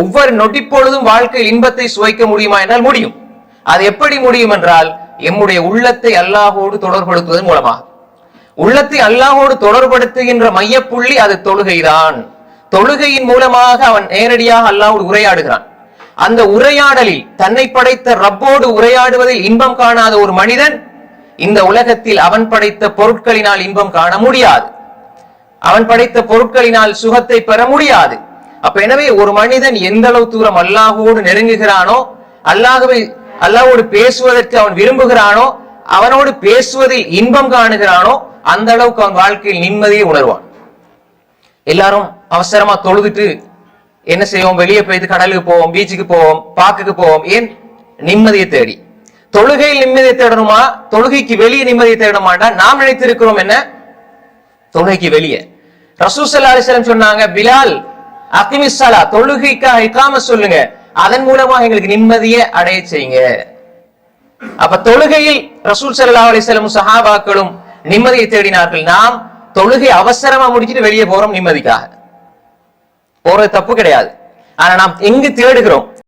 ஒவ்வொரு நொடிப்பொழுதும் வாழ்க்கையில் இன்பத்தை சுவைக்க முடியுமா என்றால் முடியும். அது எப்படி முடியும் என்றால் எம்முடைய உள்ளத்தை அல்லாஹோடு தொடர்படுத்துவதன் மூலமாக. உள்ளத்தை அல்லாஹோடு தொடர்படுத்துகின்ற மையப்புள்ளி அது தொழுகைதான். தொழுகையின் மூலமாக அவன் நேரடியாக அல்லாஹோடு உரையாடுகிறான். அந்த உரையாடலில் தன்னை படைத்த ரப்போடு உரையாடுவதில் இன்பம் காணாத ஒரு மனிதன் இந்த உலகத்தில் அவன் படைத்த பொருட்களினால் இன்பம் காண முடியாது. அவன் படைத்த பொருட்களினால் சுகத்தை பெற முடியாது. அப்ப எனவே ஒரு மனிதன் எந்த அளவு தூரம் அல்லாஹோடு நெருங்குகிறானோ, அல்லாஹோடு பேசுவதற்கு அவன் விரும்புகிறானோ, அவனோடு பேசுவதில் இன்பம் காணுகிறானோ, அந்த அளவுக்கு அவன் வாழ்க்கையில் நிம்மதியை உணர்வான். எல்லாரும் அவசரமா தொழுதுட்டு என்ன செய்வோம்? வெளியே போயிட்டு கடலுக்கு போவோம், பீச்சுக்கு போவோம், பார்க்குக்கு போவோம். ஏன்? நிம்மதியை தேடி. தொழுகையில் நிம்மதியை தேடணுமா? தொழுகைக்கு வெளியே நிம்மதியை தேடணுமாட்டா? நாம் நினைத்திருக்கிறோம் என்ன? தொழுகைக்கு வெளியே. ரசூல் ஸல்லல்லாஹு அலைஹி வஸல்லம் சொன்னாங்க, பிலால் அகிமிஸ் ஸலா, தொழுகைக்காக இகாமத் சொல்லுங்க, அதன் மூலமாக எங்களுக்கு நிம்மதியை அடைய செய்யுங்க. அப்ப தொழுகையில் ரசூல் ஸல்லல்லாஹு அலைஹி வஸல்லம் சஹாபாக்களும் நிம்மதியை தேடினார்கள். நாம் தொழுகை அவசரமா முடிச்சிட்டு வெளியே போறோம், நிம்மதிக்காக போறது தப்பு கிடையாது. ஆனா நாம் எங்கு தேடுகிறோம்?